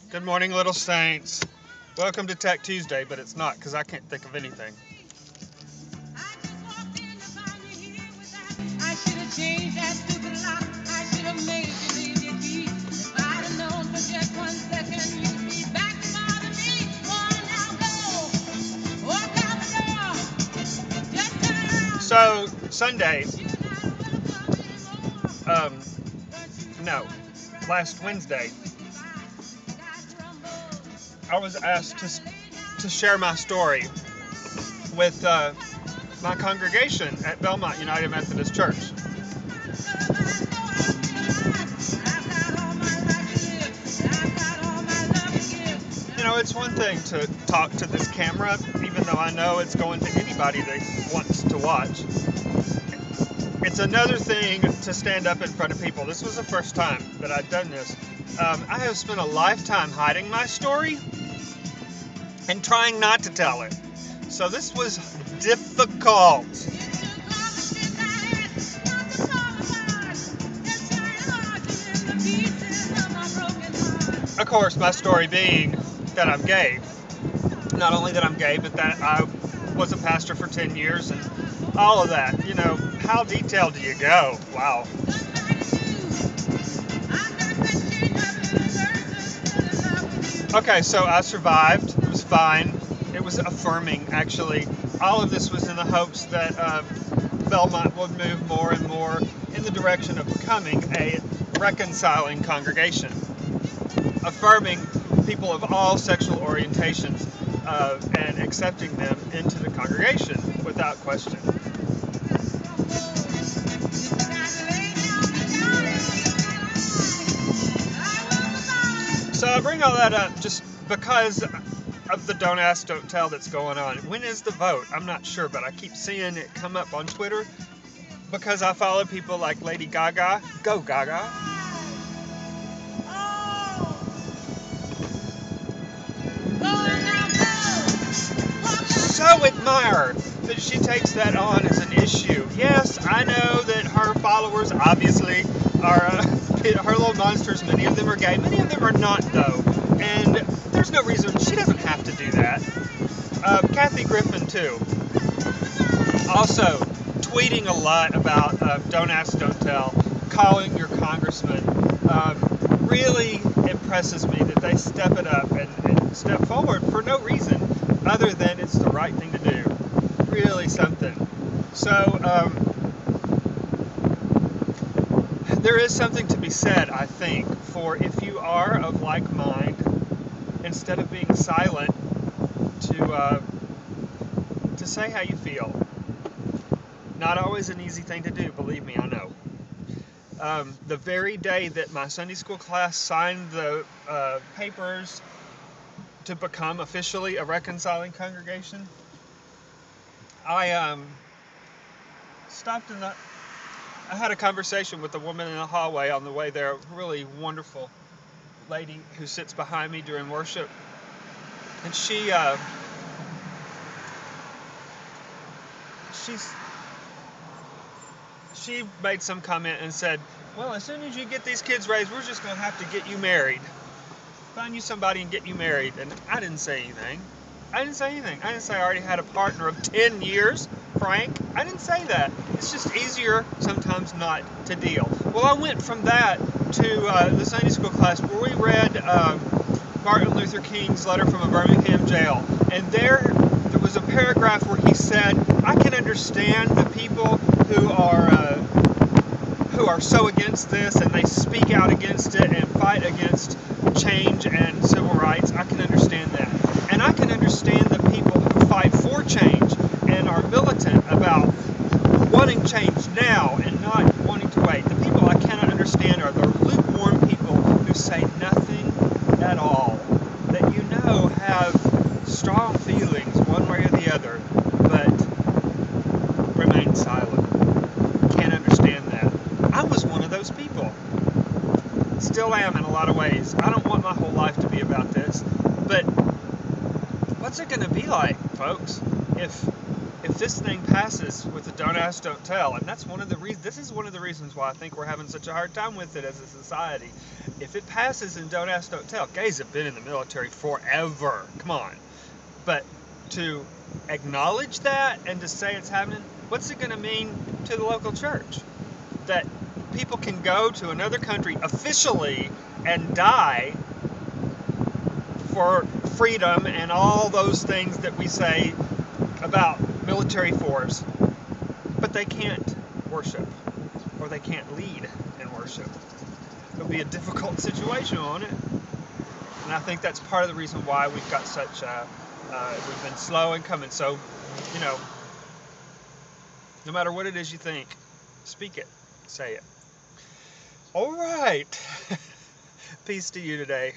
Good morning, little saints. Welcome to Tech Tuesday, but it's not because I can't think of anything. I should have changed that stupid lock. I should have made you leave your key. If I'd have known for just 1 second you'd be back to bother me. Oh, now go. Walk out the door. Just turn around. So, Sunday, last Wednesday, I was asked to share my story with my congregation at Belmont United Methodist Church. You know, it's one thing to talk to this camera, even though I know it's going to anybody that wants to watch. It's another thing to stand up in front of people. This was the first time that I'd done this. I have spent a lifetime hiding my story and trying not to tell it. So this was difficult. Of course, my story being that I'm gay. Not only that I'm gay, but that I was a pastor for 10 years and all of that. You know, how detailed do you go? Wow. Okay, so I survived. It was fine. It was affirming, actually. All of this was in the hopes that Belmont would move more and more in the direction of becoming a reconciling congregation, affirming people of all sexual orientations and accepting them into the congregation without question. So I bring all that up just because of the don't ask, don't tell that's going on. When is the vote? I'm not sure, but I keep seeing it come up on Twitter because I follow people like Lady Gaga. Go Gaga. So admire that she takes that on as an issue. Yes, I know that her followers obviously are her little monsters. Many of them are gay. Many of them are not, though. And there's no reason she doesn't have to do that. Kathy Griffin, too. Also, tweeting a lot about don't ask, don't tell, calling your congressman. Really impresses me that they step it up and step forward for no reason other than it's the right thing to do. Really something. So, there is something to be said, I think, for if you are of like mind, instead of being silent, to say how you feel. Not always an easy thing to do, believe me, I know. The very day that my Sunday school class signed the papers to become officially a reconciling congregation, I stopped in I had a conversation with a woman in the hallway on the way there, a really wonderful lady who sits behind me during worship, and she made some comment and said, well, as soon as you get these kids raised, we're just going to have to get you married. Find you somebody and get you married. And I didn't say anything. I didn't say I already had a partner of 10 years, Frank. I didn't say that. It's just easier sometimes not to deal. Well, I went from that to the Sunday school class where we read Martin Luther King's letter from a Birmingham jail. And there was a paragraph where he said, I can understand the people who are so against this and they speak out against it and fight against change and civil rights. I can understand that. And I can understand the people who fight for change and are militant about wanting change now and not wanting to wait. The people I cannot understand are the lukewarm people who say nothing at all, that you know have strong feelings one way or the other, but remain silent. Can't understand that. I was one of those people. Still am in a lot of ways. I don't want my whole life to be about this, but what's it going to be like, folks, if if this thing passes with the don't ask, don't tell, and that's one of the reasons. This is one of the reasons why I think we're having such a hard time with it as a society. If it passes in don't ask, don't tell, gays have been in the military forever. Come on, but to acknowledge that and to say it's happening, what's it going to mean to the local church? That people can go to another country officially and die for freedom and all those things that we say about military force, but they can't worship, or they can't lead in worship. It'll be a difficult situation, won't it? And I think that's part of the reason why we've got such we've been slow in coming. So, you know, no matter what it is you think, speak it, say it. All right. Peace to you today.